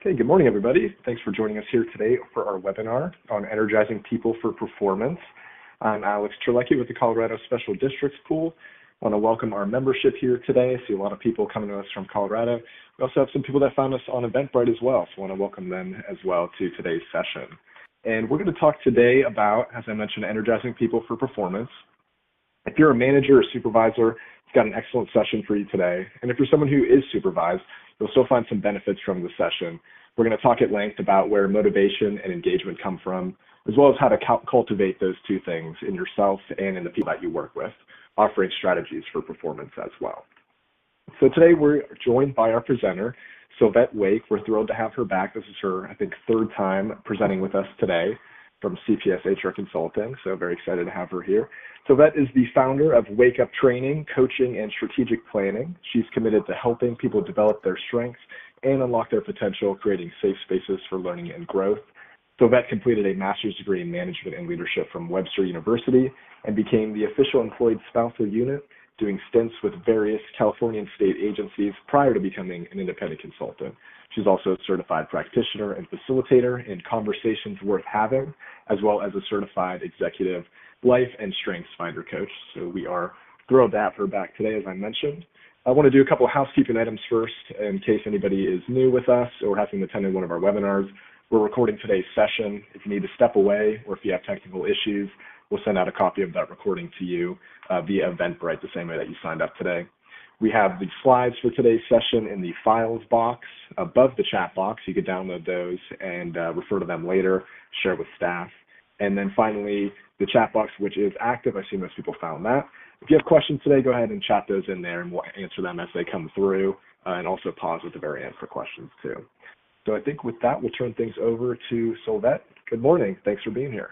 Hey, good morning, everybody. Thanks for joining us here today for our webinar on energizing people for performance. I'm Alex Terlecki with the Colorado Special Districts Pool. I want to welcome our membership here today. I see a lot of people coming to us from Colorado. We also have some people that found us on Eventbrite as well, so I want to welcome them as well to today's session. And we're going to talk today about, as I mentioned, energizing people for performance. If you're a manager or supervisor, it's got an excellent session for you today. And if you're someone who is supervised, you'll still find some benefits from the session. We're going to talk at length about where motivation and engagement come from, as well as how to cultivate those two things in yourself and in the people that you work with, offering strategies for performance as well. So today we're joined by our presenter, Sylvette Wake. We're thrilled to have her back. This is her, I think, third time presenting with us today from CPS HR Consulting, so very excited to have her here. Sylvette is the founder of Wake Up Training, Coaching, and Strategic Planning. She's committed to helping people develop their strengths and unlock their potential, creating safe spaces for learning and growth. Sylvette completed a master's degree in management and leadership from Webster University and became the official employed spousal unit, doing stints with various California and state agencies prior to becoming an independent consultant. She's also a certified practitioner and facilitator in Conversations Worth Having, as well as a certified executive life and strengths finder coach. So we are thrilled to have her back today, as I mentioned. I want to do a couple of housekeeping items first in case anybody is new with us or hasn't attended one of our webinars. We're recording today's session. If you need to step away or if you have technical issues, we'll send out a copy of that recording to you via Eventbrite, the same way that you signed up today. We have the slides for today's session in the files box above the chat box. You could download those and refer to them later, share with staff. And then finally, the chat box, which is active. I see most people found that. If you have questions today, go ahead and chat those in there and we'll answer them as they come through, and also pause at the very end for questions too. So I think with that, we'll turn things over to Sylvette. Good morning. Thanks for being here.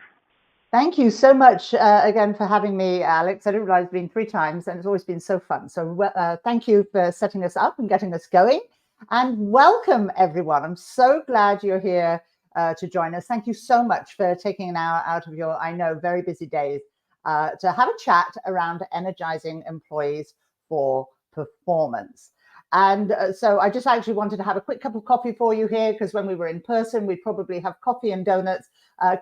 Thank you so much again for having me, Alex. I didn't realize it's been 3 times and it's always been so fun. So thank you for setting us up and getting us going. And welcome, everyone. I'm so glad you're here to join us. Thank you so much for taking an hour out of your, I know, very busy days to have a chat around energizing employees for performance. And so I just actually wanted to have a quick cup of coffee for you here, because when we were in person, we'd probably have coffee and donuts.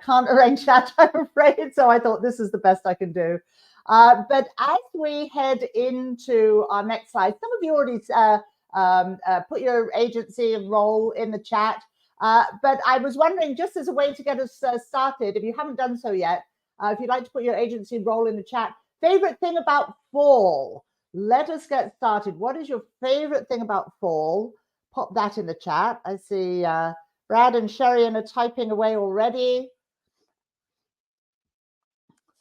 Can't arrange that, I'm afraid. So I thought this is the best I can do. But as we head into our next slide, some of you already put your agency and role in the chat. But I was wondering, just as a way to get us started, if you haven't done so yet, if you'd like to put your agency role in the chat, favorite thing about fall. Let us get started. What is your favorite thing about fall? Pop that in the chat. I see Brad and Sherian are typing away already.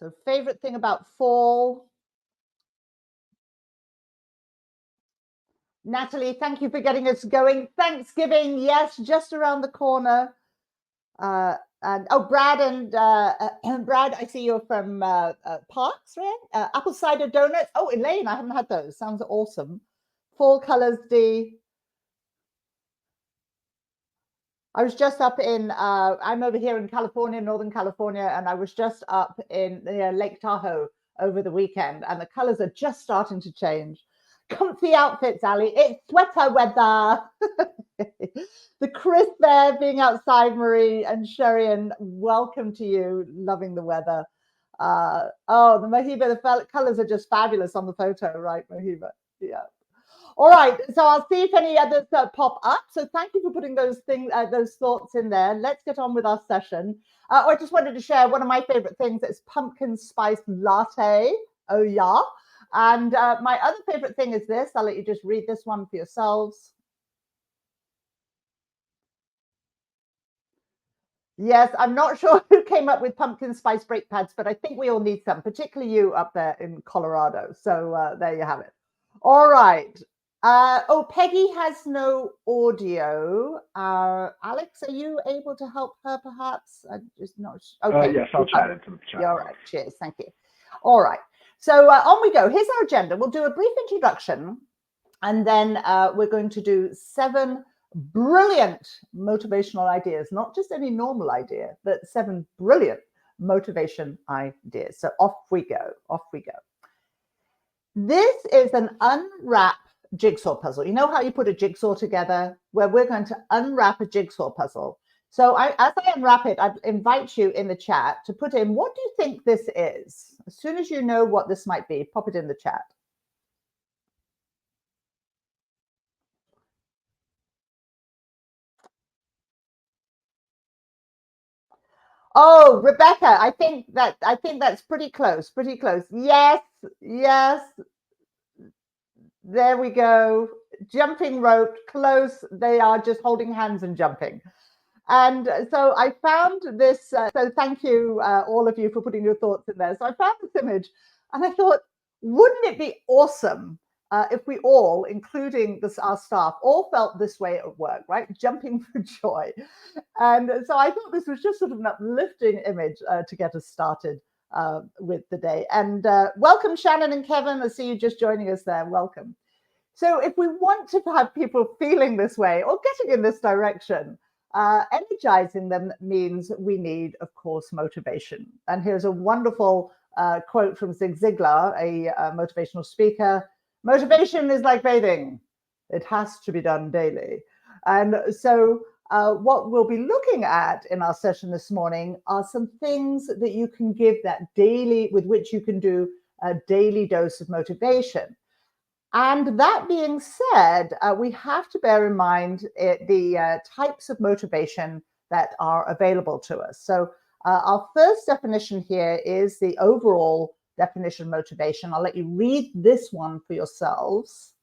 So favorite thing about fall. Natalie, thank you for getting us going. Thanksgiving, yes, just around the corner. And oh, Brad and Brad, I see you're from Parks, right? Apple cider donuts. Oh, Elaine, I haven't had those. Sounds awesome. Fall colors, D. I was just up in, I'm over here in California, Northern California, and I was just up in Lake Tahoe over the weekend, and the colors are just starting to change. Comfy outfits, Ali. It's sweater weather. The crisp air, being outside, Marie and Sherian, welcome to you. Loving the weather. Oh, the Mohiba, the colors are just fabulous on the photo, right, Mohiba? Yeah. All right, so I'll see if any others pop up. So thank you for putting those thoughts in there. Let's get on with our session. I just wanted to share one of my favorite things. It's pumpkin spice latte. Oh, yeah. And my other favorite thing is this. I'll let you just read this one for yourselves. Yes, I'm not sure who came up with pumpkin spice brake pads, but I think we all need some, particularly you up there in Colorado. So there you have it. All right. Oh, Peggy has no audio. Alex, are you able to help her perhaps? I'm just not sure. Okay. Yes, I'll chat into the chat. All right. Cheers. Thank you. All right. So on we go. Here's our agenda. We'll do a brief introduction, and then we're going to do 7 brilliant motivational ideas, not just any normal idea, but 7 brilliant motivation ideas. So off we go. Off we go. This is an unwrap jigsaw puzzle. You know how you put a jigsaw together? Where we're going to unwrap a jigsaw puzzle. So as I unwrap it, I invite you in the chat to put in, what do you think this is? As soon as you know what this might be, pop it in the chat. Oh, Rebecca, I think that's pretty close, pretty close. Yes, yes. There we go. Jumping rope, close. They are just holding hands and jumping. And so I found this. So thank you, all of you, for putting your thoughts in there. So I found this image and I thought, wouldn't it be awesome if we all, including our staff, all felt this way at work, right? Jumping for joy. And so I thought this was just sort of an uplifting image to get us started with the day. And welcome, Shannon and Kevin. I see you just joining us there. Welcome. So if we want to have people feeling this way or getting in this direction, energizing them means we need, of course, motivation. And here's a wonderful quote from Zig Ziglar, a motivational speaker. Motivation is like bathing. It has to be done daily. And so what we'll be looking at in our session this morning are some things that you can give that daily, with which you can do a daily dose of motivation. And that being said, we have to bear in mind the types of motivation that are available to us. So our first definition here is the overall definition of motivation. I'll let you read this one for yourselves.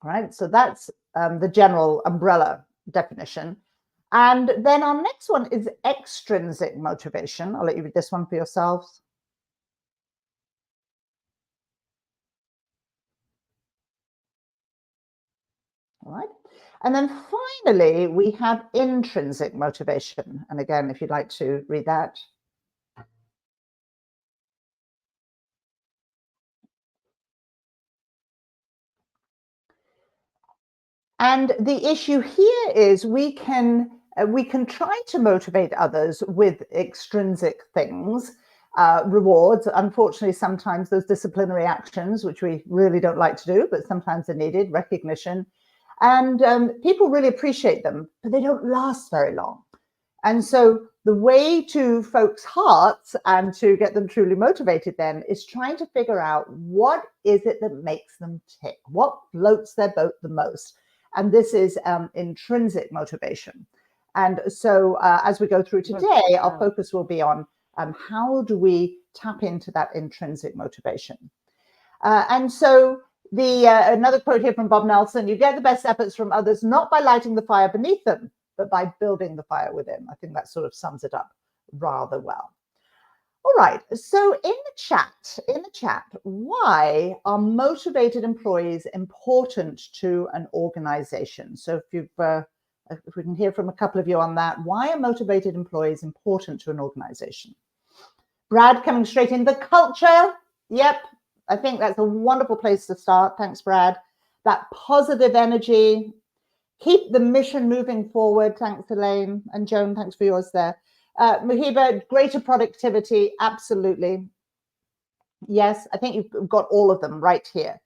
All right, so that's the general umbrella definition. And then our next one is extrinsic motivation. I'll let you read this one for yourselves. All right. And then finally, we have intrinsic motivation. And again, if you'd like to read that. And the issue here is we can try to motivate others with extrinsic things, rewards. Unfortunately, sometimes those disciplinary actions, which we really don't like to do, but sometimes they're needed, recognition. And people really appreciate them, but they don't last very long. And so the way to folks' hearts and to get them truly motivated then is trying to figure out, what is it that makes them tick? What floats their boat the most? And this is intrinsic motivation. And so as we go through today, our focus will be on how do we tap into that intrinsic motivation? And so another quote here from Bob Nelson: you get the best efforts from others not by lighting the fire beneath them, but by building the fire within. I think that sort of sums it up rather well. All right, so in the chat, why are motivated employees important to an organization? So if we can hear from a couple of you on that, why are motivated employees important to an organization? Brad coming straight in, the culture. Yep, I think that's a wonderful place to start. Thanks, Brad. That positive energy. Keep the mission moving forward. Thanks, Elaine. And Joan, thanks for yours there. Muhiba, greater productivity. Absolutely. Yes, I think you've got all of them right here.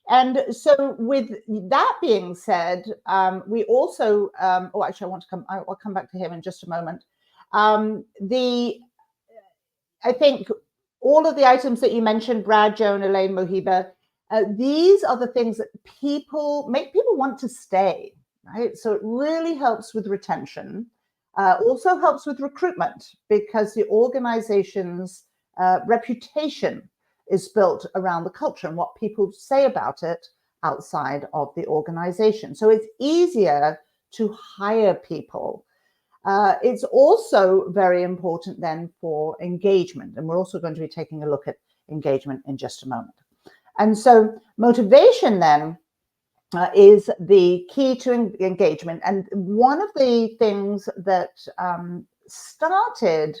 And so with that being said, we also, actually, I'll come back to him in just a moment. I think all of the items that you mentioned, Brad, Joan, Elaine, Muhiba, these are the things that make people want to stay, right? So it really helps with retention, also helps with recruitment, because the organization's reputation is built around the culture and what people say about it outside of the organization. So it's easier to hire people. It's also very important then for engagement. And we're also going to be taking a look at engagement in just a moment. And so motivation then is the key to engagement. And one of the things that started,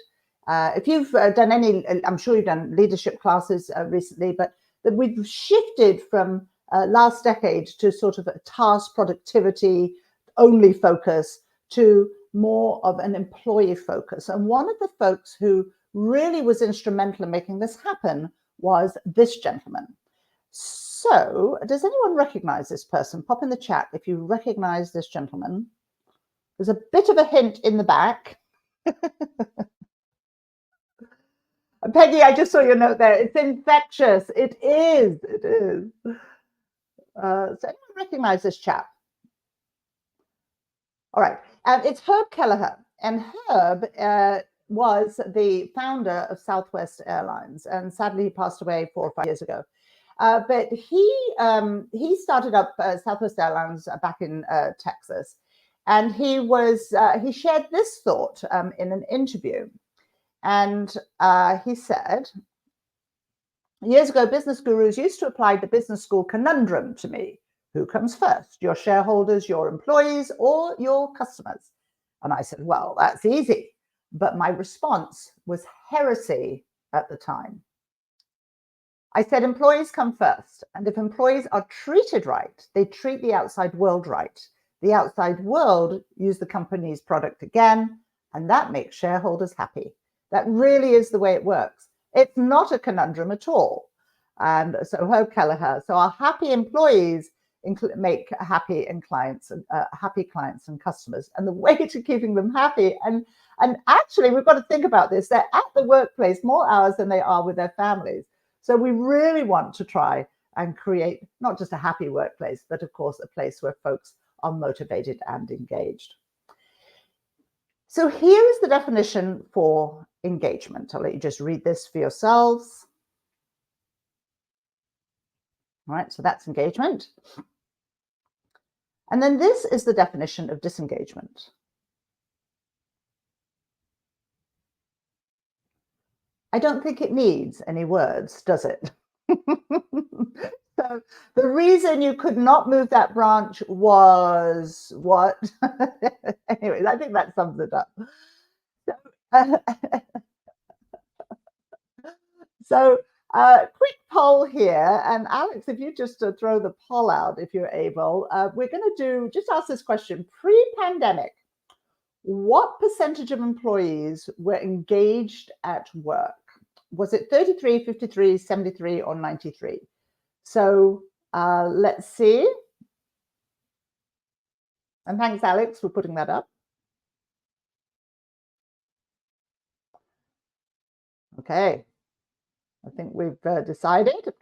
if you've done any, I'm sure you've done leadership classes recently, but that we've shifted from last decade to sort of a task productivity only focus to more of an employee focus. And one of the folks who really was instrumental in making this happen was this gentleman. So does anyone recognize this person? Pop in the chat if you recognize this gentleman. There's a bit of a hint in the back. Peggy, I just saw your note there. It's infectious. It is. It is. So anyone recognize this chap? All right. It's Herb Kelleher. And Herb was the founder of Southwest Airlines. And sadly, he passed away 4 or 5 years ago. But he started up Southwest Airlines back in Texas. And he shared this thought in an interview. And he said, years ago, business gurus used to apply the business school conundrum to me. Who comes first, your shareholders, your employees, or your customers? And I said, well, that's easy. But my response was heresy at the time. I said, employees come first. And if employees are treated right, they treat the outside world right. The outside world use the company's product again, and that makes shareholders happy. That really is the way it works. It's not a conundrum at all. And so Herb Kelleher, so our happy employees make happy clients and customers. And the way to keeping them happy, and actually we've got to think about this, they're at the workplace more hours than they are with their families. So we really want to try and create not just a happy workplace, but of course a place where folks are motivated and engaged. So here is the definition for engagement. I'll let you just read this for yourselves. All right, so that's engagement. And then this is the definition of disengagement. I don't think it needs any words, does it? So the reason you could not move that branch was what? Anyways, I think that sums it up. So quick poll here. And Alex, if you just throw the poll out, if you're able, we're going to just ask this question. Pre-pandemic, what percentage of employees were engaged at work? Was it 33, 53, 73, or 93? So let's see. And thanks, Alex, for putting that up. Okay. I think we've decided.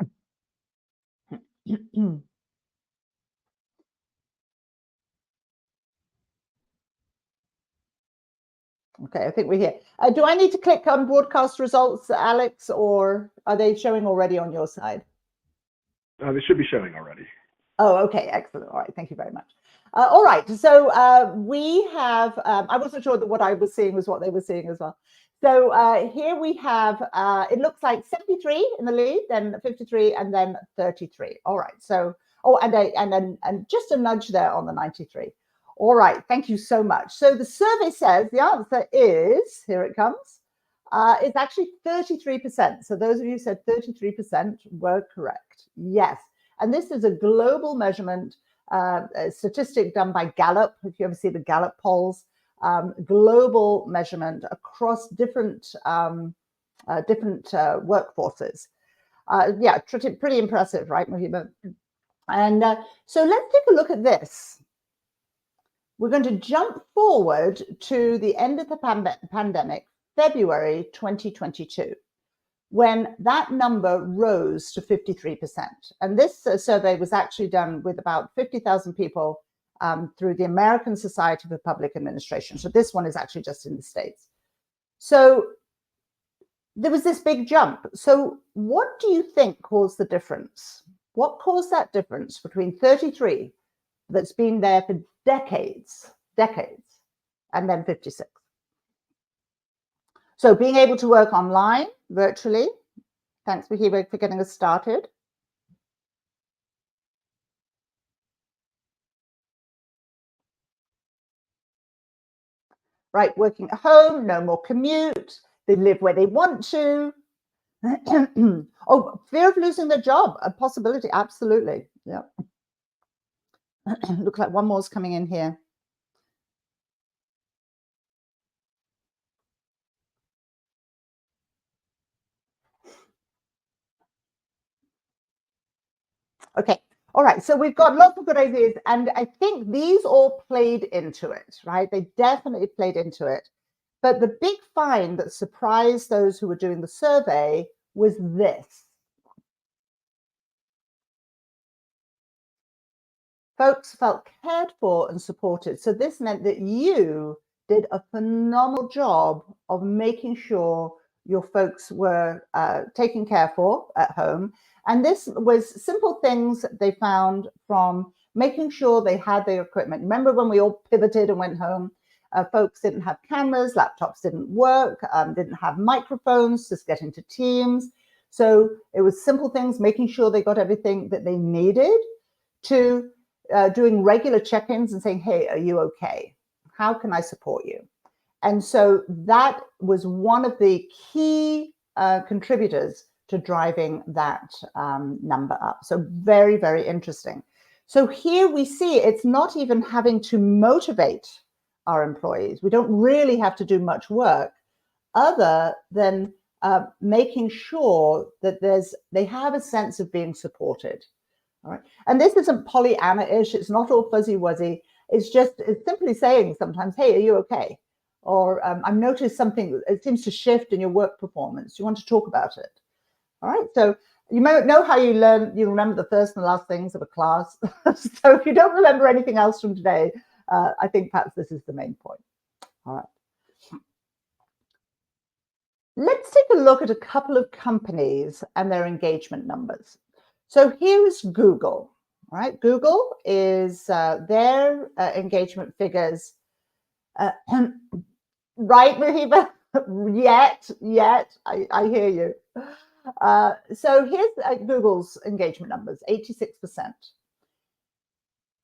Okay, I think we're here. Do I need to click on broadcast results, Alex, or are they showing already on your side? They should be showing already. Oh, okay, excellent. All right, thank you very much. All right, so we have, I wasn't sure that what I was seeing was what they were seeing as well. So here we have, it looks like 73 in the lead, then 53, and then 33. All right, so, oh, and just a nudge there on the 93. All right, thank you so much. So the survey says the answer is, here it comes, it's actually 33%. So those of you who said 33% were correct. Yes. And this is a global measurement, a statistic done by Gallup. If you ever see the Gallup polls, global measurement across different workforces. Yeah, pretty impressive, right, Muhiba? And so let's take a look at this. We're going to jump forward to the end of the pandemic, February 2022, when that number rose to 53%. And this survey was actually done with about 50,000 people through the American Society for Public Administration. So this one is actually just in the States. So there was this big jump. So what do you think caused the difference? What caused that difference between 33, that's been there for decades, and then 56? So being able to work online, virtually. Thanks, Muhiba, for getting us started. Right, working at home, no more commute. They live where they want to. Oh, fear of losing their job, a possibility, absolutely. Yeah. Looks like one more is coming in here. Okay. All right. So we've got lots of good ideas. And I think these all played into it, right? They definitely played into it. But the big find that surprised those who were doing the survey was this. Folks felt cared for and supported. So this meant that you did a phenomenal job of making sure your folks were taken care for at home. And this was simple things they found, from making sure they had their equipment. Remember when we all pivoted and went home? Folks didn't have cameras, laptops didn't work, didn't have microphones, just getting to Teams. So it was simple things, making sure they got everything that they needed, to doing regular check-ins and saying, hey, are you okay? How can I support you? And so that was one of the key contributors to driving that number up. So very, very interesting. So here we see it's not even having to motivate our employees. We don't really have to do much work other than making sure that they have a sense of being supported. All right. And this isn't Pollyanna-ish. It's not all fuzzy-wuzzy. It's simply saying sometimes, hey, are you okay? Or I've noticed something, it seems to shift in your work performance. Do you want to talk about it? All right. So you might know how you remember the first and the last things of a class. So if you don't remember anything else from today, I think perhaps this is the main point. All right. Let's take a look at a couple of companies and their engagement numbers. So here is Google. All right, Google is their engagement figures. Right, Muhiba? yet. I hear you. So here's Google's engagement numbers, 86%.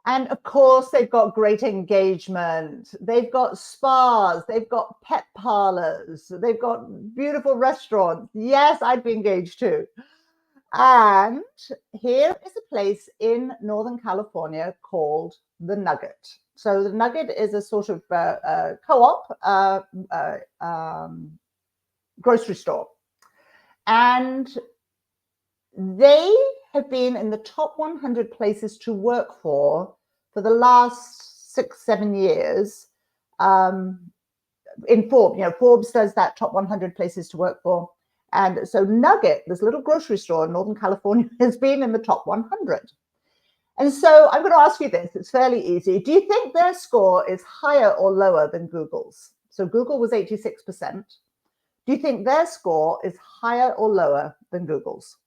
And of course, they've got great engagement. They've got spas. They've got pet parlors. They've got beautiful restaurants. Yes, I'd be engaged too. And here is a place in Northern California called The Nugget. So The Nugget is a sort of co-op grocery store. And they have been in the top 100 places to work for the last 6-7 years. In Forbes, Forbes does that top 100 places to work for. And so Nugget, this little grocery store in Northern California, has been in the top 100. And so I'm going to ask you this. It's fairly easy. Do you think their score is higher or lower than Google's? So Google was 86%. Do you think their score is higher or lower than Google's?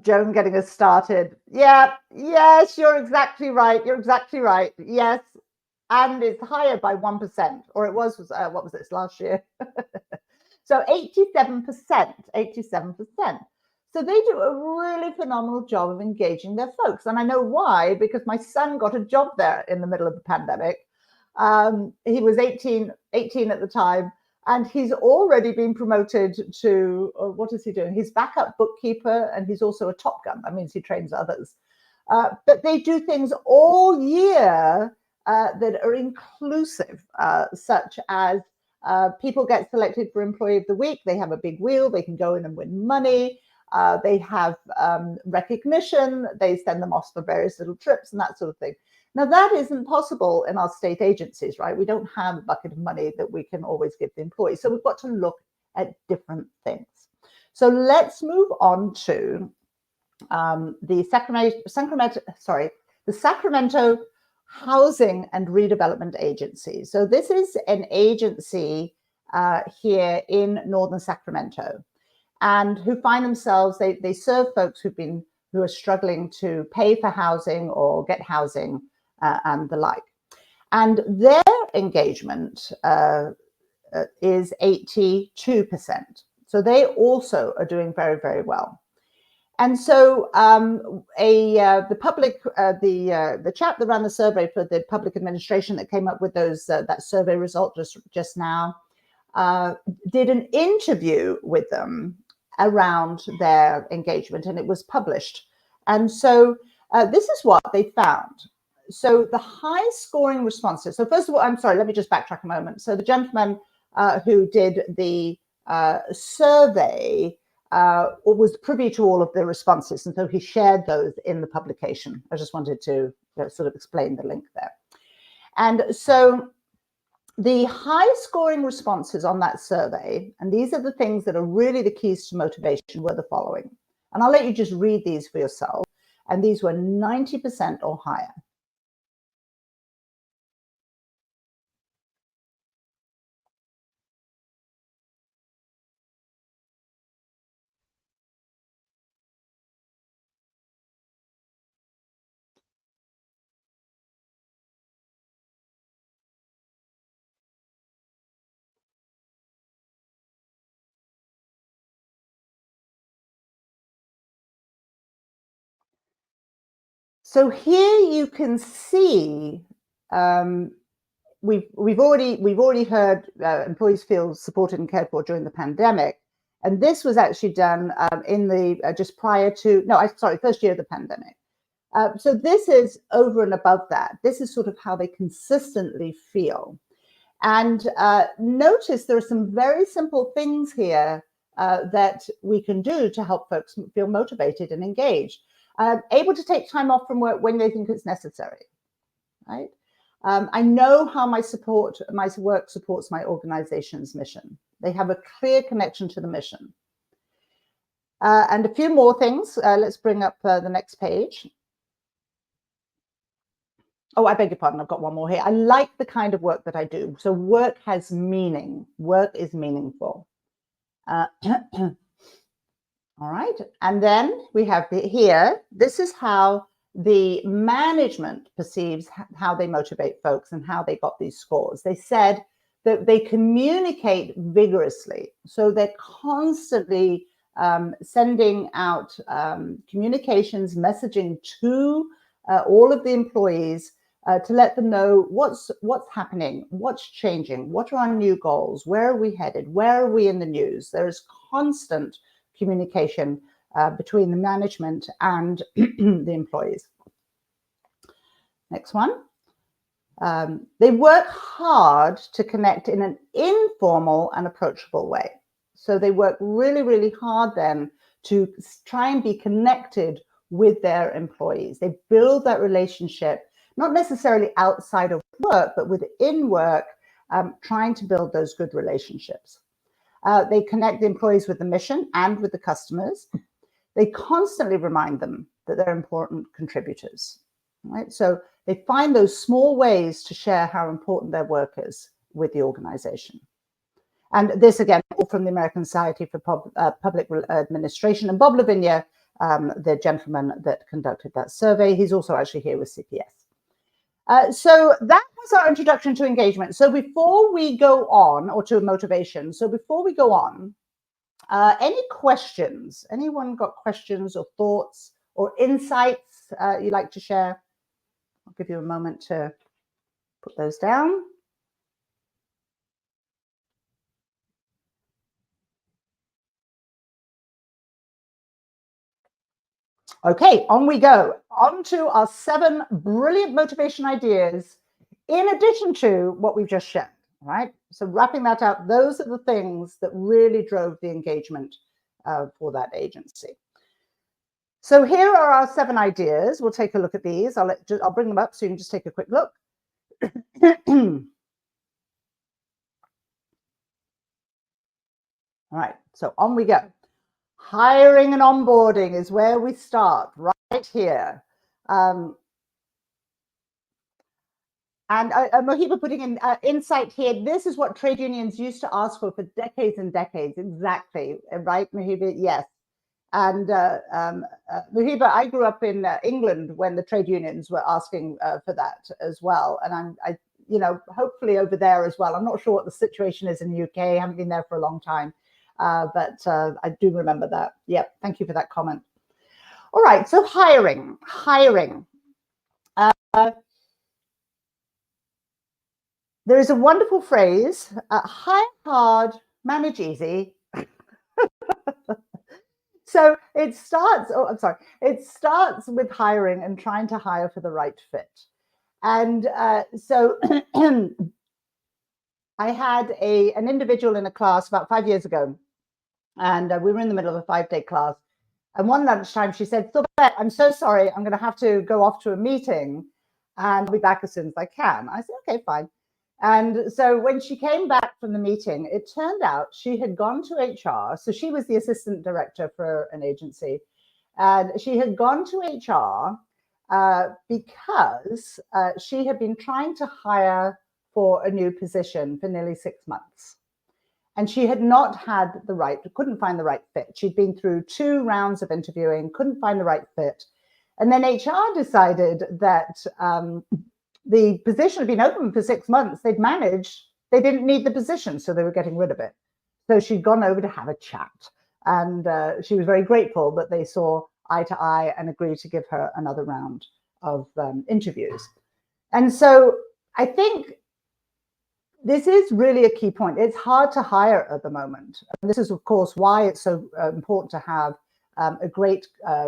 Joan getting us started. Yeah, yes, you're exactly right. You're exactly right. Yes. And it's higher by 1%, or it was what was this, last year? So 87%, 87%. So they do a really phenomenal job of engaging their folks. And I know why, because my son got a job there in the middle of the pandemic. He was 18 at the time, and he's already been promoted to, what is he doing? He's backup bookkeeper, and he's also a Top Gun. That means he trains others. But they do things all year that are inclusive, such as people get selected for Employee of the Week. They have a big wheel. They can go in and win money. They have recognition. They send them off for various little trips and that sort of thing. Now, that isn't possible in our state agencies, right? We don't have a bucket of money that we can always give the employees. So we've got to look at different things. So let's move on to the Sacramento Housing and Redevelopment Agency. So this is an agency here in Northern Sacramento, and who find themselves, they serve folks who are struggling to pay for housing or get housing and the like. And their engagement is 82%. So they also are doing very, very well. And so the chap that ran the survey for the public administration that came up with that survey result just now did an interview with them around their engagement, and it was published. And so this is what they found. So the high scoring responses. So first of all, I'm sorry, let me just backtrack a moment. So the gentleman who did the survey was privy to all of the responses, and so he shared those in the publication. I just wanted to sort of explain the link there. And so the high scoring responses on that survey, and these are the things that are really the keys to motivation, were the following. And I'll let you just read these for yourself. And these were 90% or higher. So here you can see we've already heard employees feel supported and cared for during the pandemic, and this was actually done in the just prior to first year of the pandemic. So this is over and above that. This is sort of how they consistently feel. And notice there are some very simple things here that we can do to help folks feel motivated and engaged. Able to take time off from work when they think it's necessary, right? I know how my work supports my organization's mission. They have a clear connection to the mission. And a few more things. Let's bring up the next page. Oh, I beg your pardon. I've got one more here. I like the kind of work that I do. So work has meaning. Work is meaningful. All right. And then we have here, this is how the management perceives how they motivate folks and how they got these scores. They said that they communicate vigorously. So they're constantly sending out communications, messaging to all of the employees to let them know what's happening, what's changing, what are our new goals, where are we headed, where are we in the news. There is constant communication between the management and the employees. Next one. They work hard to connect in an informal and approachable way. So they work really, really hard then to try and be connected with their employees. They build that relationship, not necessarily outside of work, but within work, trying to build those good relationships. They connect the employees with the mission and with the customers. They constantly remind them that they're important contributors, right? So they find those small ways to share how important their work is with the organization. And this, again, all from the American Society for Public Administration. And Bob Lavinia, the gentleman that conducted that survey, he's also actually here with CPS. So that was our introduction to engagement. So before we go on, or to motivation, so before we go on, any questions? Anyone got questions or thoughts or insights you'd like to share? I'll give you a moment to put those down. Okay, on we go. On to our 7 brilliant motivation ideas, in addition to what we've just shared, right? So wrapping that up, those are the things that really drove the engagement for that agency. So here are our 7 ideas. We'll take a look at these. I'll bring them up so you can just take a quick look. All right, so on we go. Hiring and onboarding is where we start, right here. And Mohiba putting in insight here. This is what trade unions used to ask for decades and decades. Exactly, right, Mohiba? Yes. And Mohiba, I grew up in England when the trade unions were asking for that as well. And I, you know, hopefully over there as well. I'm not sure what the situation is in the UK. I haven't been there for a long time. But I do remember that. Yep, thank you for that comment. All right, so hiring. There is a wonderful phrase, hire hard, manage easy. So it starts, it starts with hiring and trying to hire for the right fit. And so I had an individual in a class about 5 years ago And we were in the middle of a 5-day class. And one lunchtime, she said, Silbert, I'm so sorry. I'm going to have to go off to a meeting and I'll be back as soon as I can. I said, okay, fine. And so when she came back from the meeting, it turned out she had gone to HR. So she was the assistant director for an agency. And she had gone to HR because she had been trying to hire for a new position for nearly 6 months. And she had not had couldn't find the right fit. She'd been through 2 rounds of interviewing, couldn't find the right fit. And then HR decided that the position had been open for 6 months. They'd managed, they didn't need the position, so they were getting rid of it. So she'd gone over to have a chat. And she was very grateful that they saw eye to eye and agreed to give her another round of interviews. And so I think this is really a key point. It's hard to hire at the moment. And this is, of course, why it's so important to have a great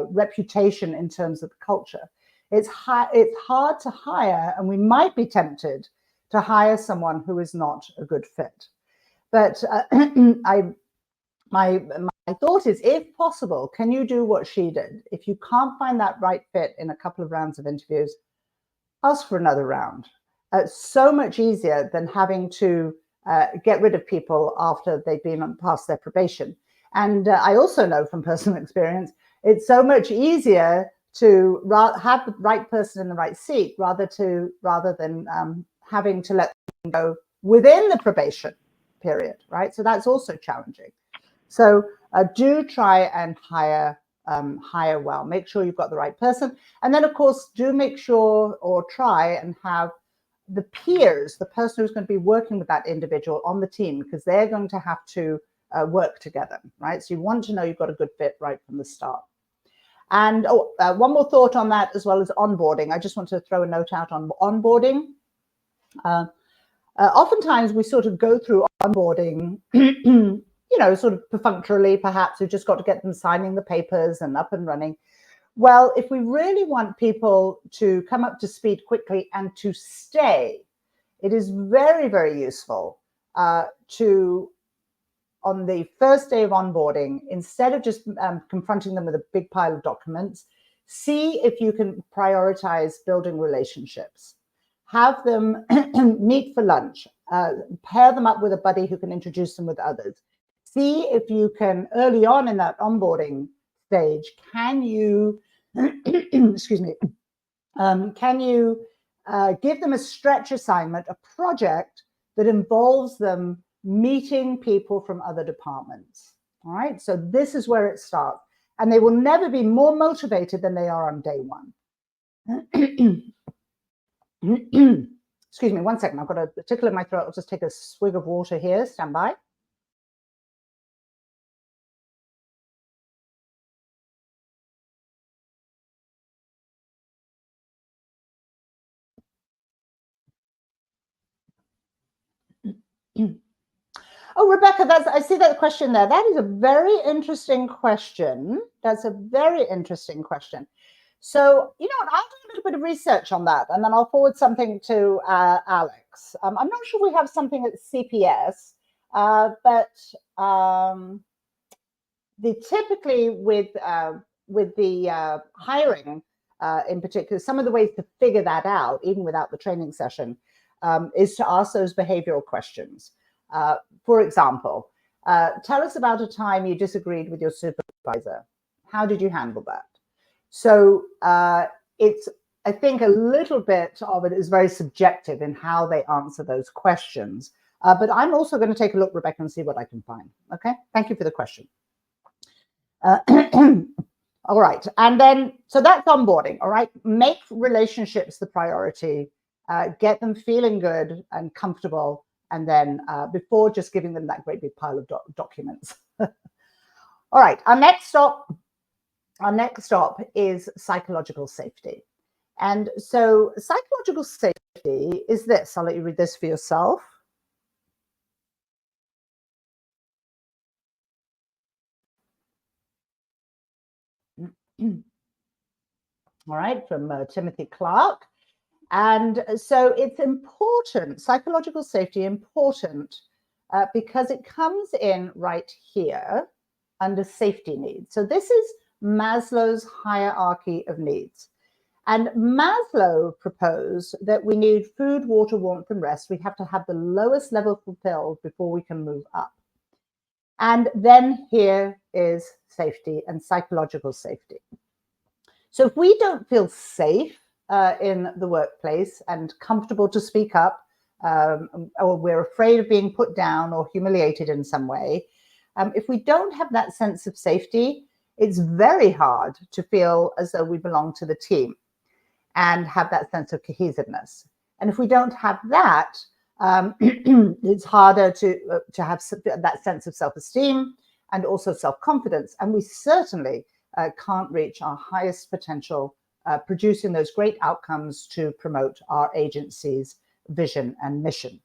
reputation in terms of the culture. It's hard to hire, and we might be tempted to hire someone who is not a good fit. But my thought is, if possible, can you do what she did? If you can't find that right fit in a couple of rounds of interviews, ask for another round. So much easier than having to get rid of people after they've been past their probation. And I also know from personal experience, it's so much easier to have the right person in the right seat rather than having to let them go within the probation period, right? So that's also challenging. So do try and hire well. Make sure you've got the right person. And then, of course, do make sure or try and have the peers, the person who's going to be working with that individual on the team, because they're going to have to work together, right? So you want to know you've got a good fit right from the start. And one more thought on that, as well as onboarding. I just want to throw a note out on onboarding. Oftentimes we sort of go through onboarding, sort of perfunctorily, perhaps. We've just got to get them signing the papers and up and running. Well, if we really want people to come up to speed quickly and to stay, it is very, very useful to, on the first day of onboarding, instead of just confronting them with a big pile of documents, see if you can prioritize building relationships. Have them meet for lunch, pair them up with a buddy who can introduce them with others. See if you can, early on in that onboarding stage, can you, excuse me, can you give them a stretch assignment, a project that involves them meeting people from other departments? All right, so this is where it starts. And they will never be more motivated than they are on day one. Excuse me, 1 second. I've got a tickle in my throat. I'll just take a swig of water here. Stand by. Oh, Rebecca, I see that question there. That is a very interesting question. That's a very interesting question. So, you know what, I'll do a little bit of research on that, and then I'll forward something to Alex. I'm not sure we have something at CPS, but typically with the hiring in particular, some of the ways to figure that out, even without the training session, is to ask those behavioral questions. For example, tell us about a time you disagreed with your supervisor. How did you handle that? So it's, I think a little bit of it is very subjective in how they answer those questions. But I'm also going to take a look, Rebecca, and see what I can find. Okay, thank you for the question. All right, and then, so that's onboarding, all right? Make relationships the priority, get them feeling good and comfortable, and then before just giving them that great big pile of documents. All right, our next stop is psychological safety. And so psychological safety is this. I'll let you read this for yourself. All right, from Timothy Clark. And so it's important, psychological safety important, because it comes in right here. under safety needs. So this is Maslow's hierarchy of needs. And Maslow proposed that we need food, water, warmth, and rest. We have to have the lowest level fulfilled before we can move up. And then here is safety and psychological safety. So if we don't feel safe in the workplace and comfortable to speak up, or we're afraid of being put down or humiliated in some way, if we don't have that sense of safety, it's very hard to feel as though we belong to the team and have that sense of cohesiveness. And if we don't have that, it's harder to have that sense of self-esteem and also self-confidence. And we certainly can't reach our highest potential, producing those great outcomes to promote our agency's vision and mission.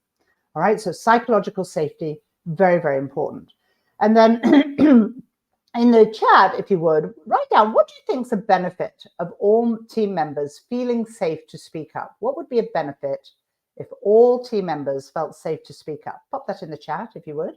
All right, so psychological safety, very, very important. And then in the chat, if you would, write down, what do you think is a benefit of all team members feeling safe to speak up? What would be a benefit if all team members felt safe to speak up? Pop that in the chat, if you would.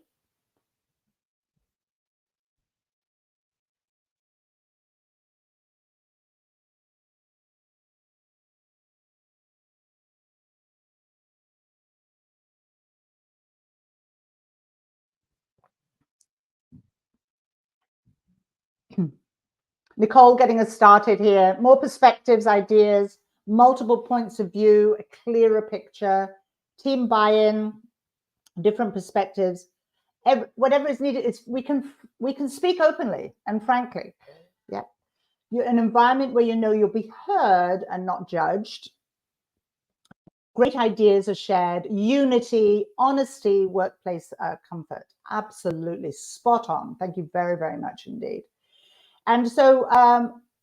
Nicole getting us started here. More perspectives, ideas, multiple points of view, a clearer picture, team buy-in, different perspectives. Whatever is needed, we can speak openly and frankly. Yeah, you're an environment where you know you'll be heard and not judged. Great ideas are shared, unity, honesty, workplace comfort. Absolutely spot on. Thank you very, very much indeed. And so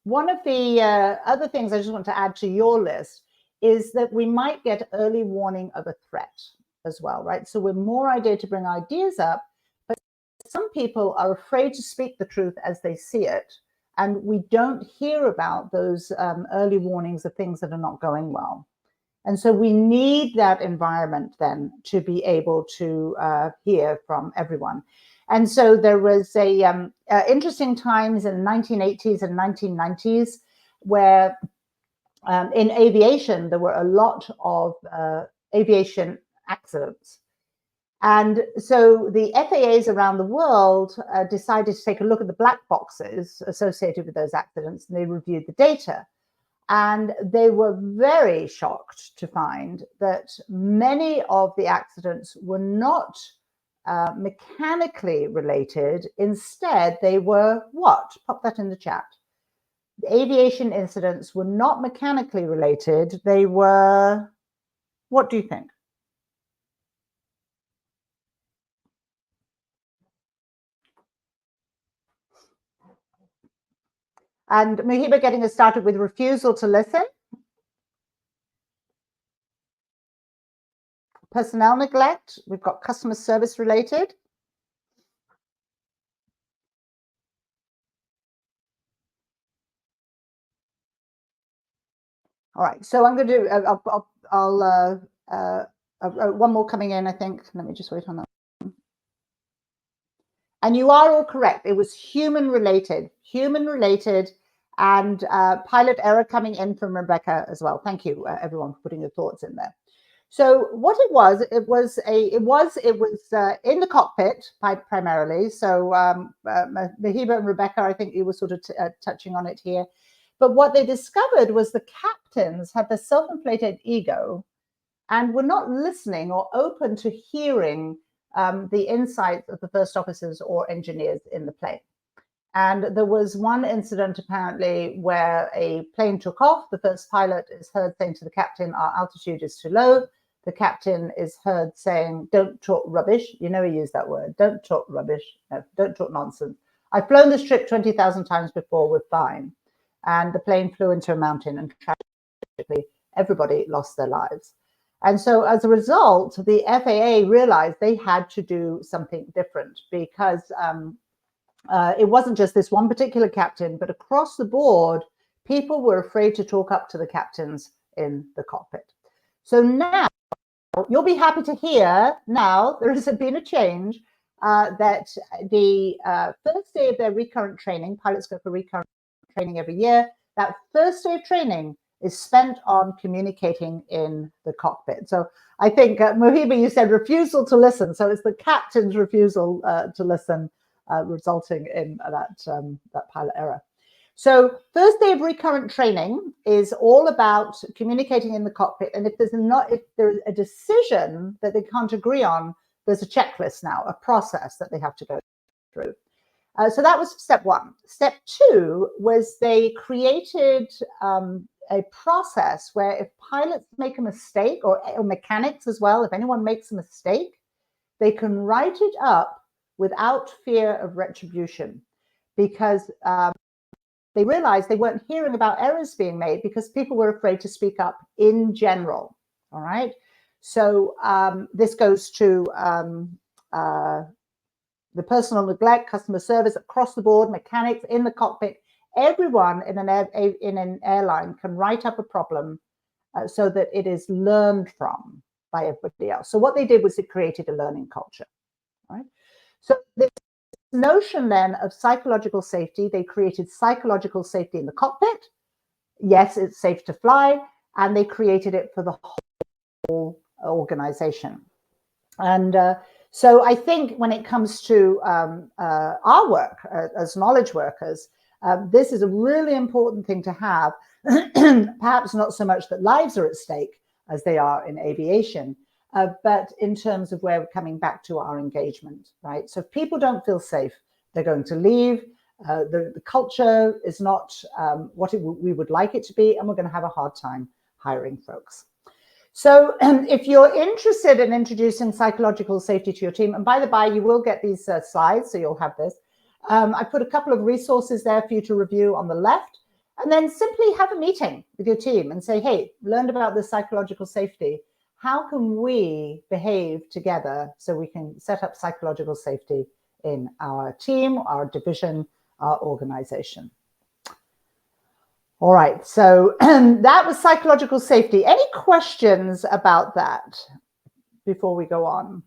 one of the other things I just want to add to your list is that we might get early warning of a threat as well, right? So we're more idea to bring ideas up, but some people are afraid to speak the truth as they see it. And we don't hear about those early warnings of things that are not going well. And so we need that environment then to be able to hear from everyone. And so there was a interesting times in the 1980s and 1990s where in aviation, there were a lot of aviation accidents. And so the FAAs around the world decided to take a look at the black boxes associated with those accidents, and they reviewed the data. And they were very shocked to find that many of the accidents were not mechanically related. Instead, they were what? Pop that in the chat. The aviation incidents were not mechanically related. They were, what do you think? And Muhiba getting us started with refusal to listen. Personnel neglect. We've got customer service related. All right, so I'm going to do, one more coming in, I think. Let me just wait on that. And you are all correct. It was human related, and pilot error coming in from Rebecca as well. Thank you, everyone, for putting your thoughts in there. So what it was in the cockpit primarily. So Mahiba and Rebecca, I think you were sort of touching on it here. But what they discovered was the captains had the self-inflated ego and were not listening or open to hearing the insights of the first officers or engineers in the plane. And there was one incident apparently where a plane took off. The first pilot is heard saying to the captain, "Our altitude is too low." The captain is heard saying, "Don't talk rubbish." You know, he used that word. Don't talk rubbish. No, don't talk nonsense. I've flown this trip 20,000 times before. We're fine. And the plane flew into a mountain, and tragically, everybody lost their lives. And so as a result, the FAA realized they had to do something different, because it wasn't just this one particular captain, but across the board, people were afraid to talk up to the captains in the cockpit. So now, you'll be happy to hear now there has been a change, that the first day of their recurrent training, pilots go for recurrent training every year, that first day of training is spent on communicating in the cockpit. So I think, Mohiba, you said refusal to listen. So it's the captain's refusal to listen, resulting in that pilot error. So first day of recurrent training is all about communicating in the cockpit. And if there's a decision that they can't agree on, there's a checklist now, a process that they have to go through. So that was step one. Step two was they created a process where if pilots make a mistake, or mechanics as well, if anyone makes a mistake, they can write it up without fear of retribution, because they realized they weren't hearing about errors being made because people were afraid to speak up in general. All right. So this goes to the personal neglect, customer service across the board, mechanics in the cockpit. Everyone in an airline can write up a problem so that it is learned from by everybody else. So what they did was it created a learning culture. Right. So this notion then of psychological safety, they created psychological safety in the cockpit. Yes, it's safe to fly, and they created it for the whole organization. And so I think when it comes to our work as knowledge workers, this is a really important thing to have. Perhaps not so much that lives are at stake as they are in aviation, but in terms of where we're coming back to our engagement, right? So if people don't feel safe, they're going to leave. The culture is not what we would like it to be, and we're going to have a hard time hiring folks. So if you're interested in introducing psychological safety to your team, and by the by, you will get these slides, so you'll have this. I put a couple of resources there for you to review on the left, and then simply have a meeting with your team and say, hey, learned about this psychological safety. How can we behave together so we can set up psychological safety in our team, our division, our organization? All right, so that was psychological safety. Any questions about that before we go on?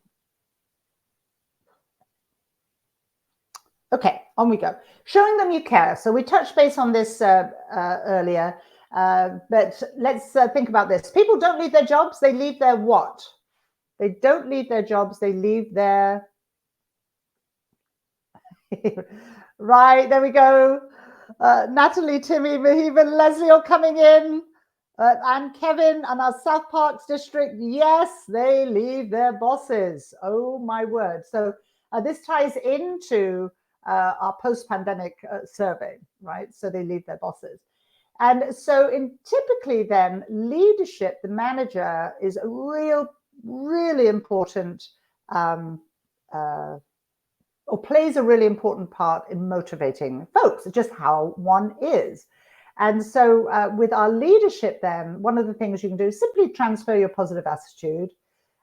Okay, on we go. Showing them you care. So we touched base on this earlier, but let's think about this. People don't leave their jobs, they leave their what? They don't leave their jobs, they leave their... Right, there we go. Natalie, Timmy, Mahiba, Leslie are coming in. And Kevin and our South Parks district, yes, they leave their bosses. Oh, my word. So this ties into our post-pandemic survey, right? So they leave their bosses. And so typically then, leadership, the manager, is a really important or plays a really important part in motivating folks. It's just how one is. And so with our leadership then, one of the things you can do is simply transfer your positive attitude.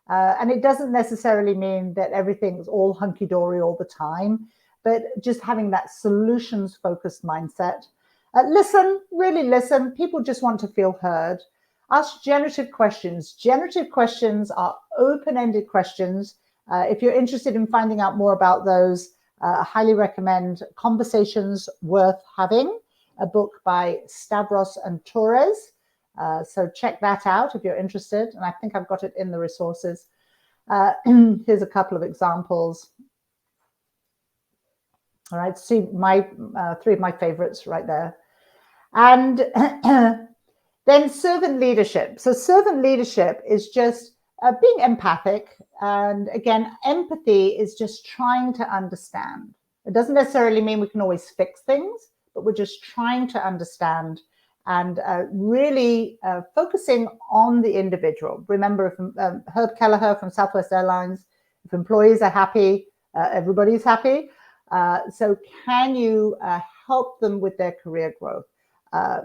And it doesn't necessarily mean that everything's all hunky-dory all the time, but just having that solutions-focused mindset. Listen, really listen. People just want to feel heard. Ask generative questions. Generative questions are open-ended questions. If you're interested in finding out more about those, I highly recommend Conversations Worth Having, a book by Stavros and Torres. So check that out if you're interested. And I think I've got it in the resources. Here's a couple of examples. All right, see my three of my favorites right there. And then servant leadership. So servant leadership is just being empathic. And again, empathy is just trying to understand. It doesn't necessarily mean we can always fix things, but we're just trying to understand and really focusing on the individual. Remember, if, Herb Kelleher from Southwest Airlines, if employees are happy, everybody's happy. So can you help them with their career growth,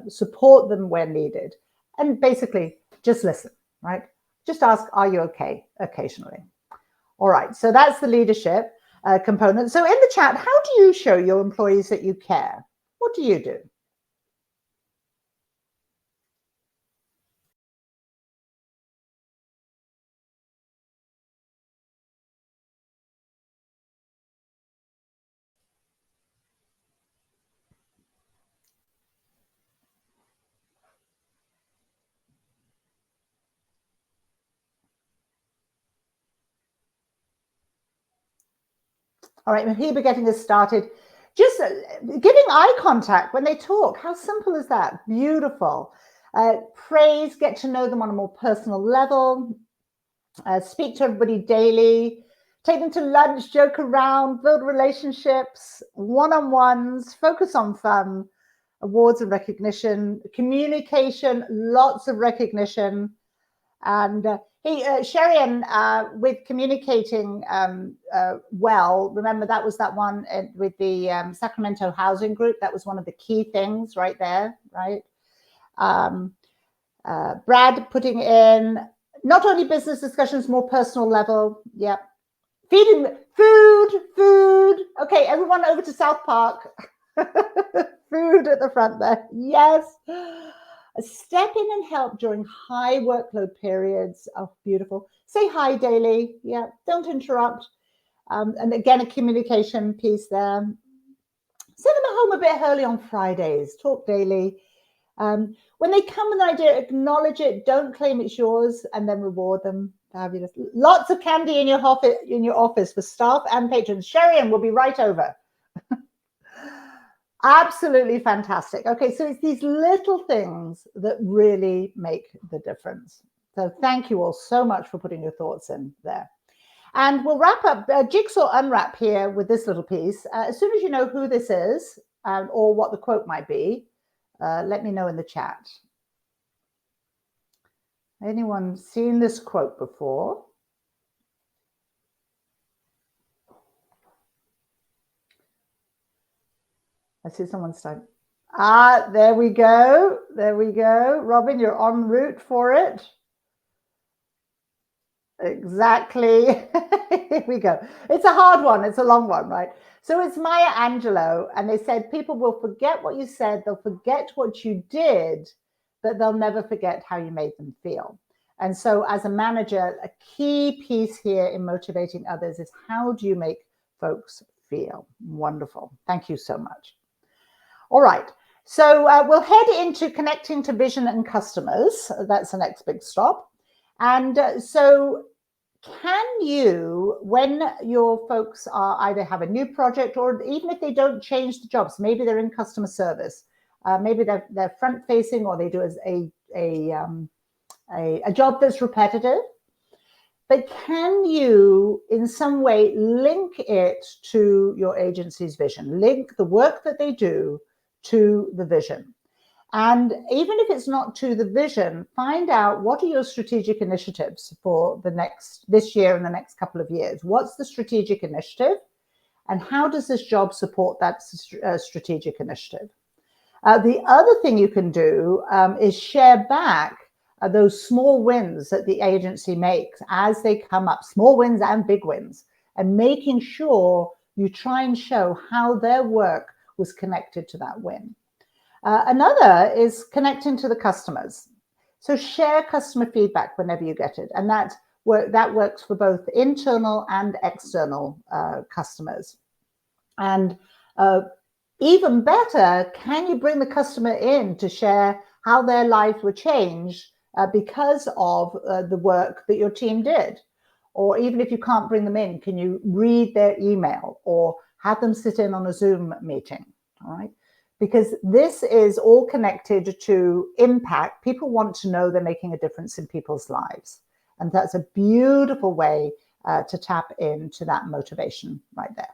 support them where needed, and basically just listen, right? Just ask, are you okay, occasionally. All right, so that's the leadership component. So in the chat, how do you show your employees that you care? What do you do? All right, Mahib, getting us started. Just giving eye contact when they talk. How simple is that? Beautiful. Praise, get to know them on a more personal level. Speak to everybody daily. Take them to lunch, joke around, build relationships, one-on-ones, focus on fun, awards and recognition, communication, lots of recognition. And Sherian, with communicating well, remember that was that one with the Sacramento Housing Group. That was one of the key things right there, right? Brad putting in not only business discussions, more personal level. Yep. Feeding food. Okay, everyone over to South Park. Food at the front there. Yes. Step in and help during high workload periods. Oh, beautiful. Say hi daily. Yeah, don't interrupt. And again, a communication piece there. Send them home a bit early on Fridays. Talk daily. When they come with an idea, acknowledge it. Don't claim it's yours, and then reward them. Fabulous. Lots of candy in your office for staff and patrons. Sherian will be right over. Absolutely fantastic. Okay, so it's these little things that really make the difference. So thank you all so much for putting your thoughts in there. And we'll wrap up, jigsaw unwrap here with this little piece. As soon as you know who this is or what the quote might be, let me know in the chat. Anyone seen this quote before? I see someone's time. There we go. There we go. Robin, you're en route for it. Exactly. Here we go. It's a hard one. It's a long one, right? So it's Maya Angelou, and they said people will forget what you said, they'll forget what you did, but they'll never forget how you made them feel. And so as a manager, a key piece here in motivating others is how do you make folks feel? Wonderful. Thank you so much. All right. So we'll head into connecting to vision and customers. That's the next big stop. And so can you, when your folks are either have a new project or even if they don't change the jobs, maybe they're in customer service, maybe they're front facing or they do a job that's repetitive, but can you in some way link it to your agency's vision, link the work that they do to the vision? And even if it's not to the vision, find out what are your strategic initiatives for this year and the next couple of years. What's the strategic initiative? And how does this job support that strategic initiative? The other thing you can do is share back those small wins that the agency makes as they come up, small wins and big wins, and making sure you try and show how their work was connected to that win. Another is connecting to the customers. So share customer feedback whenever you get it. And that works for both internal and external customers. And even better, can you bring the customer in to share how their lives were changed because of the work that your team did? Or even if you can't bring them in, can you read their email or have them sit in on a Zoom meeting? All right. Because this is all connected to impact. People want to know they're making a difference in people's lives. And that's a beautiful way to tap into that motivation right there.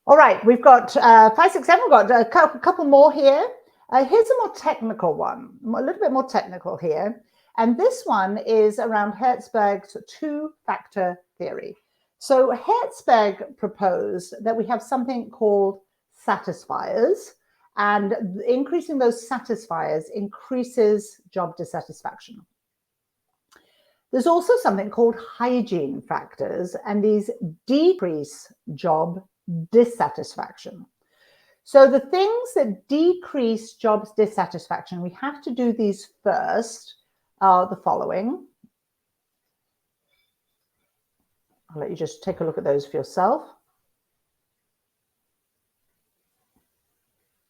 All right, we've got 5, 6, 7, we've got a couple more here. Here's a more technical one, a little bit more technical here. And this one is around Herzberg's two-factor theory. So Herzberg proposed that we have something called satisfiers, and increasing those satisfiers increases job dissatisfaction. There's also something called hygiene factors, and these decrease job dissatisfaction. So the things that decrease job dissatisfaction, we have to do these first, are the following. I'll let you just take a look at those for yourself.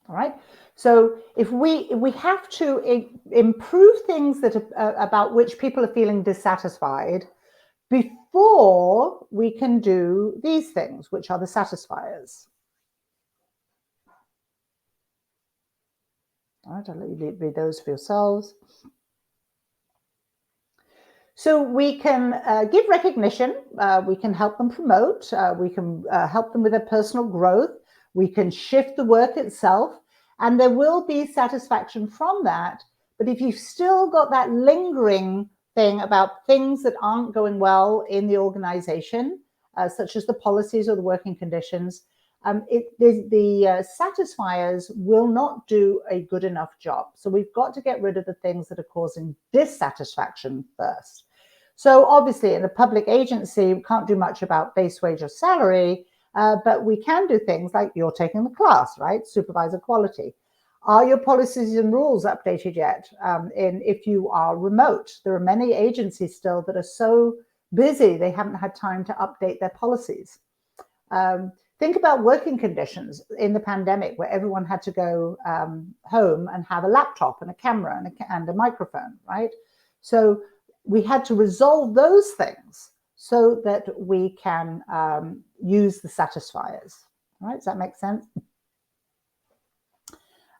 All right. So if we have to improve things that about which people are feeling dissatisfied, before we can do these things, which are the satisfiers. All right, I'll let you read those for yourselves. So we can give recognition, we can help them promote, we can help them with their personal growth, we can shift the work itself, and there will be satisfaction from that. But if you've still got that lingering thing about things that aren't going well in the organization, such as the policies or the working conditions, the satisfiers will not do a good enough job. So we've got to get rid of the things that are causing dissatisfaction first. So obviously in a public agency, we can't do much about base wage or salary, but we can do things like you're taking the class, right? Supervisor quality. Are your policies and rules updated yet? If you are remote, there are many agencies still that are so busy, they haven't had time to update their policies. Think about working conditions in the pandemic where everyone had to go home and have a laptop and a camera and a microphone, right? So we had to resolve those things so that we can use the satisfiers, right? Does that make sense?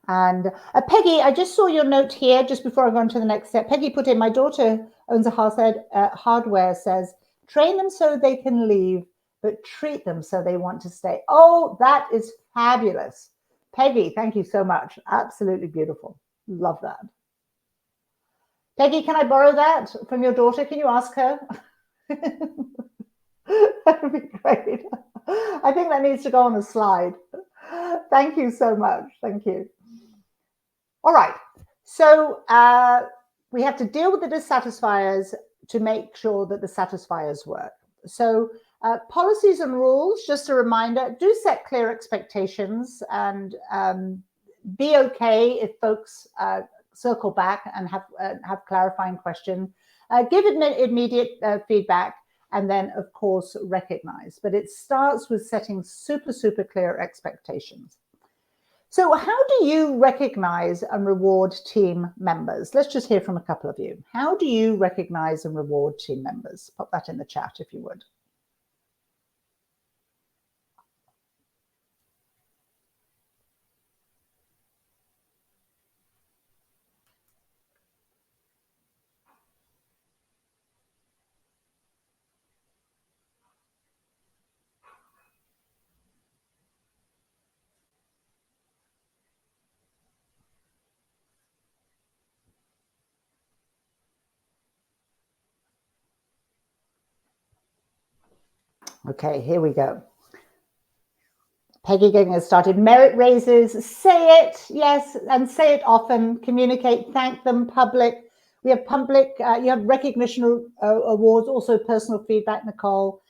And Peggy, I just saw your note here just before I go on to the next step. Peggy put in, my daughter owns a hardware, says, train them so they can leave, but treat them so they want to stay. Oh, that is fabulous. Peggy, thank you so much. Absolutely beautiful. Love that. Peggy, can I borrow that from your daughter? Can you ask her? That would be great. I think that needs to go on a slide. Thank you so much. Thank you. All right. So we have to deal with the dissatisfiers to make sure that the satisfiers work. So policies and rules, just a reminder, do set clear expectations and be okay if folks circle back and have clarifying questions. Give immediate feedback and then, of course, recognize. But it starts with setting super, super clear expectations. So how do you recognize and reward team members? Let's just hear from a couple of you. How do you recognize and reward team members? Pop that in the chat if you would. Okay, here we go. Peggy getting us started. Merit raises, say it, yes, and say it often. Communicate, thank them, public. We have public, you have recognition awards, also personal feedback, Nicole.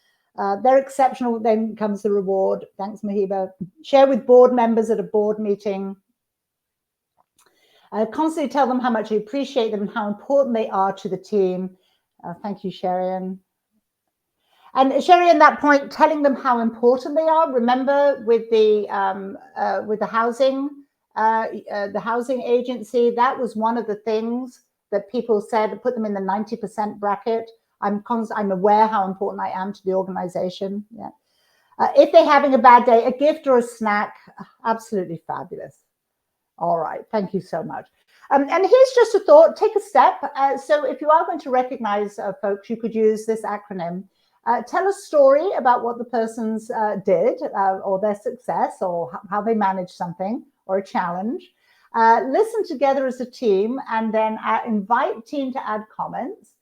They're exceptional, then comes the reward. Thanks, Mahiba. Share with board members at a board meeting. Constantly tell them how much you appreciate them and how important they are to the team. Thank you, Sherian. And Sherry, in that point, telling them how important they are. Remember, with the housing agency, that was one of the things that people said, put them in the 90% bracket. I'm aware how important I am to the organization. Yeah. If they're having a bad day, a gift or a snack, absolutely fabulous. All right, thank you so much. And here's just a thought, take a step. So if you are going to recognize folks, you could use this acronym. Tell a story about what the persons did or their success or how they managed something or a challenge. Listen together as a team and then invite team to add comments.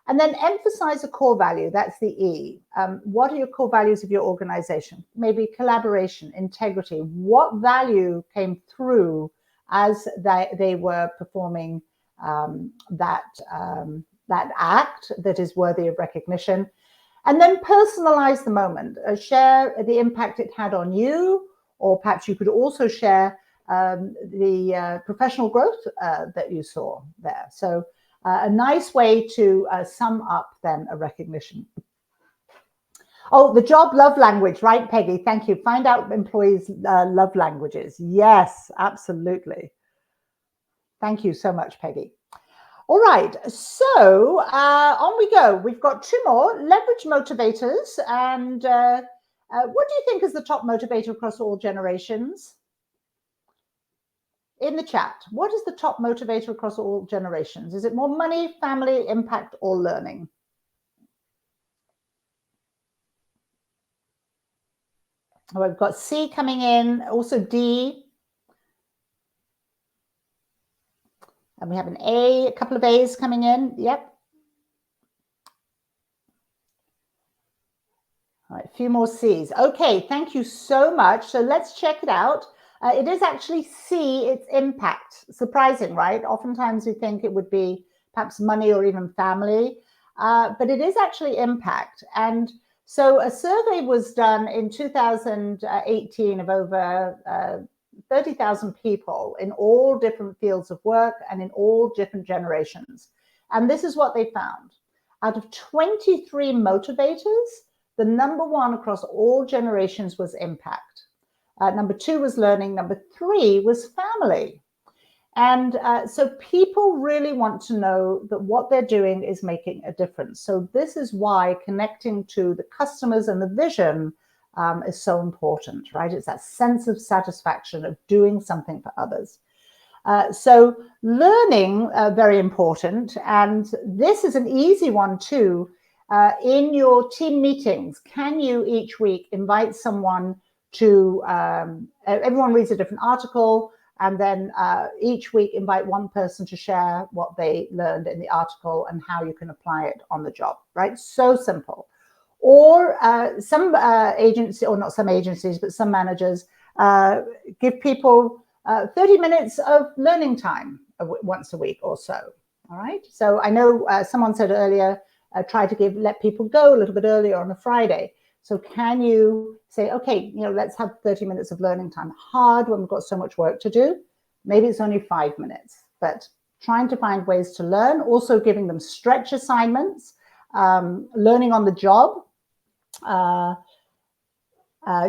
And then emphasize a core value, that's the E. What are your core values of your organization? Maybe collaboration, integrity. What value came through as they were performing that act that is worthy of recognition? And then personalize the moment, share the impact it had on you, or perhaps you could also share the professional growth that you saw there. So a nice way to sum up then a recognition. Oh, the job love language, right, Peggy? Thank you. Find out employees' love languages. Yes, absolutely. Thank you so much, Peggy. All right, so on we go. We've got two more, leverage motivators. And what do you think is the top motivator across all generations? In the chat, what is the top motivator across all generations? Is it more money, family, impact, or learning? Oh, we've got C coming in, also D. And we have an A, a couple of A's coming in. Yep. All right, a few more C's. Okay, thank you so much. So let's check it out. It is actually C, it's impact. Surprising, right? Oftentimes we think it would be perhaps money or even family, but it is actually impact. And so a survey was done in 2018 of over 30,000 people in all different fields of work and in all different generations. And this is what they found. Out of 23 motivators, the number one across all generations was impact. Number two was learning. Number three was family. And so people really want to know that what they're doing is making a difference. So this is why connecting to the customers and the vision is so important, right? It's that sense of satisfaction of doing something for others. So learning, very important. And this is an easy one too. In your team meetings, can you each week invite someone to, everyone reads a different article, and then each week invite one person to share what they learned in the article and how you can apply it on the job, right? So simple. Or some agencies, or not some agencies, but some managers give people 30 minutes of learning time once a week or so, all right? So I know someone said earlier, try to let people go a little bit earlier on a Friday. So can you say, okay, let's have 30 minutes of learning time. Hard when we've got so much work to do. Maybe it's only 5 minutes, but trying to find ways to learn, also giving them stretch assignments, learning on the job,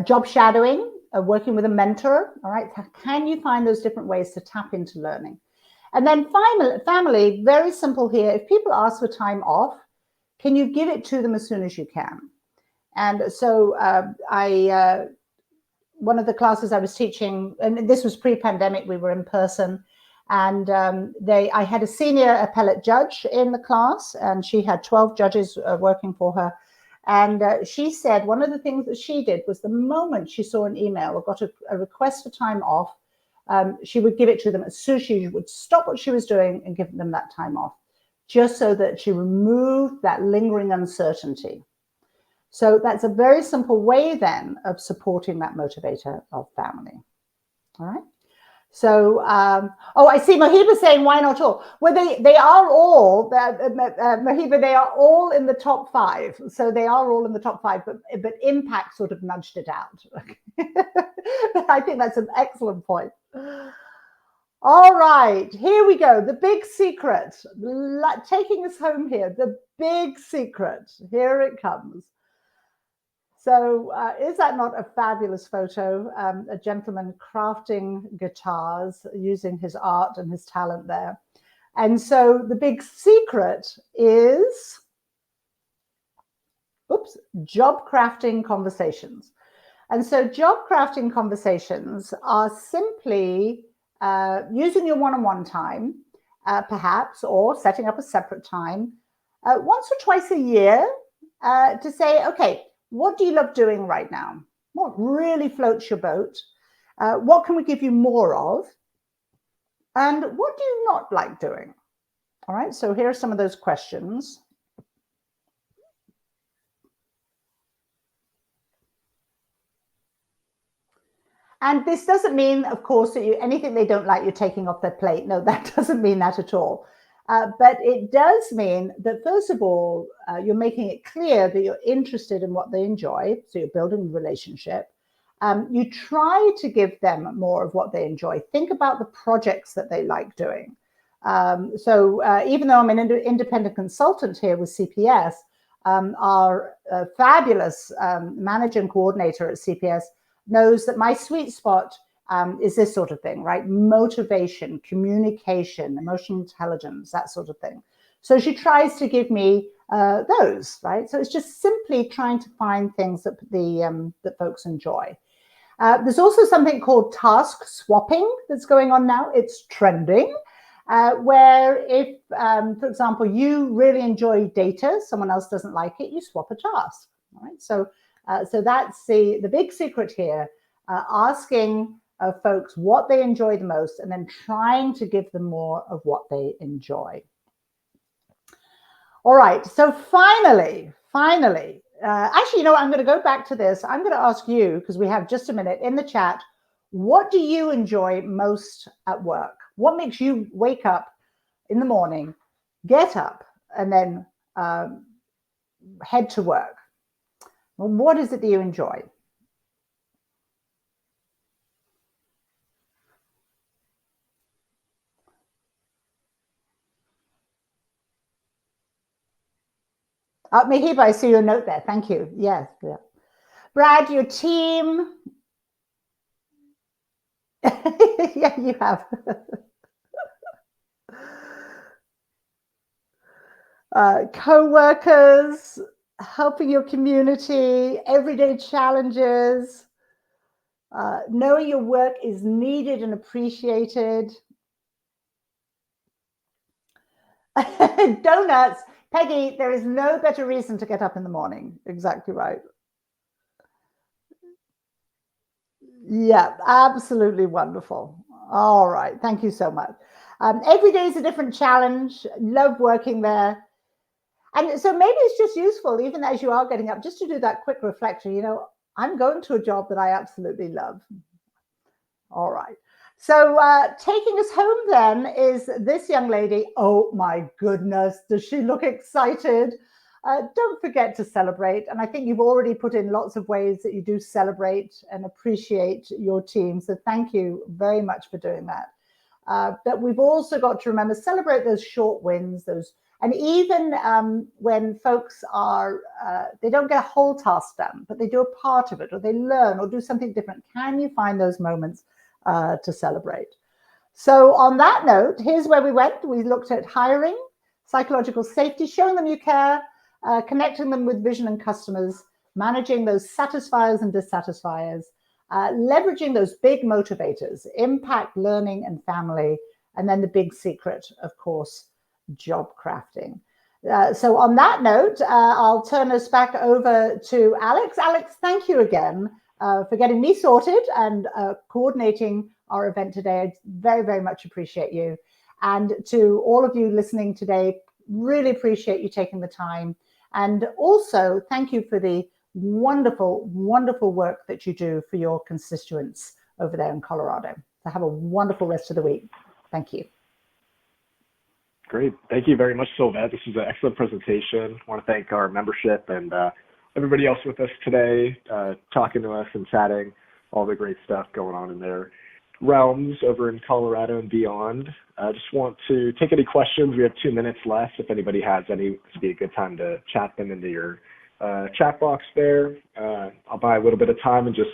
job shadowing, working with a mentor, all right? Can you find those different ways to tap into learning? And then family, very simple here. If people ask for time off, can you give it to them as soon as you can? And so one of the classes I was teaching, and this was pre-pandemic, we were in person, and I had a senior appellate judge in the class, and she had 12 judges working for her. And she said one of the things that she did was the moment she saw an email or got a request for time off, she would give it to them as soon as she would stop what she was doing and give them that time off, just so that she removed that lingering uncertainty. So that's a very simple way then of supporting that motivator of family. All right. So, oh, I see Mohiba saying, why not all? Well, they are all, Mohiba, they are all in the top 5. So they are all in the top 5, but impact sort of nudged it out. I think that's an excellent point. All right, here we go. The big secret, taking us home here, the big secret. Here it comes. So is that not a fabulous photo? A gentleman crafting guitars using his art and his talent there. And so the big secret is, job crafting conversations. And so job crafting conversations are simply using your one-on-one time, perhaps, or setting up a separate time once or twice a year to say, okay, what do you love doing right now? What really floats your boat? What can we give you more of? And what do you not like doing? All right, so here are some of those questions. And this doesn't mean, of course, that anything they don't like, you're taking off their plate. No, that doesn't mean that at all. But it does mean that, first of all, you're making it clear that you're interested in what they enjoy. So you're building a relationship. You try to give them more of what they enjoy. Think about the projects that they like doing. So even though I'm an independent consultant here with CPS, our fabulous manager and coordinator at CPS knows that my sweet spot is this sort of thing, right? Motivation, communication, emotional intelligence, that sort of thing. So she tries to give me those, right? So it's just simply trying to find things that that folks enjoy. There's also something called task swapping that's going on now. It's trending, where if, for example, you really enjoy data, someone else doesn't like it, you swap a task, right? So that's the big secret here, asking folks what they enjoy the most and then trying to give them more of what they enjoy. All right, so finally, actually, you know, I'm going to go back to this. I'm going to ask you, because we have just a minute, in the chat, what do you enjoy most at work? What makes you wake up in the morning, get up, and then head to work? Well, what is it that you enjoy? Mehiba, I see your note there. Thank you. Yes. Yeah. Brad, your team. Yeah, you have. Co-workers, helping your community, everyday challenges, knowing your work is needed and appreciated. Donuts. Peggy, there is no better reason to get up in the morning. Exactly right. Yeah, absolutely wonderful. All right. Thank you so much. Every day is a different challenge. Love working there. And so maybe it's just useful, even as you are getting up, just to do that quick reflection. You know, I'm going to a job that I absolutely love. All right. So taking us home then is this young lady. Oh my goodness, does she look excited? Don't forget to celebrate. And I think you've already put in lots of ways that you do celebrate and appreciate your team. So thank you very much for doing that. But we've also got to remember, celebrate those short wins, and even when folks are, they don't get a whole task done, but they do a part of it, or they learn or do something different. Can you find those moments to celebrate? So on that note, here's where we went. We looked at hiring, psychological safety, showing them you care, connecting them with vision and customers, managing those satisfiers and dissatisfiers, leveraging those big motivators, impact, learning, and family, and then the big secret, of course, job crafting. So on that note, I'll turn us back over to Alex. Alex, thank you again for getting me sorted and coordinating our event today. I very, very much appreciate you. And to all of you listening today, really appreciate you taking the time. And also thank you for the wonderful, wonderful work that you do for your constituents over there in Colorado. So have a wonderful rest of the week. Thank you. Great. Thank you very much, Sylvette. This was an excellent presentation. I want to thank our membership and everybody else with us today, talking to us and chatting, all the great stuff going on in their realms over in Colorado and beyond. I just want to take any questions. We have 2 minutes left. If anybody has any, this would be a good time to chat them into your chat box there. I'll buy a little bit of time and just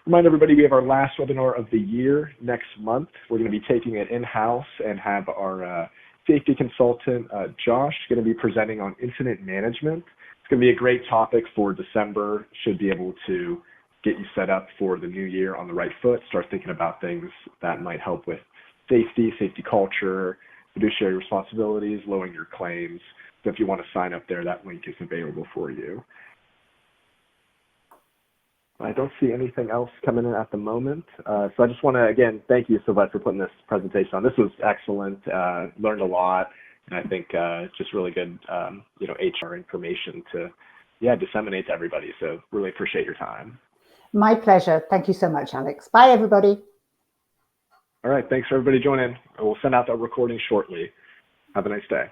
remind everybody we have our last webinar of the year next month. We're going to be taking it in-house and have our safety consultant, Josh, going to be presenting on incident management. It's going to be a great topic for December. Should be able to get you set up for the new year on the right foot, start thinking about things that might help with safety culture, fiduciary responsibilities, lowering your claims. So if you want to sign up there, that link is available for you. I don't see anything else coming in at the moment. So I just want to, again, thank you so much for putting this presentation on. This was excellent, learned a lot, and I think just really good, HR information to, disseminate to everybody. So really appreciate your time. My pleasure. Thank you so much, Alex. Bye, everybody. All right. Thanks for everybody joining. We'll send out that recording shortly. Have a nice day.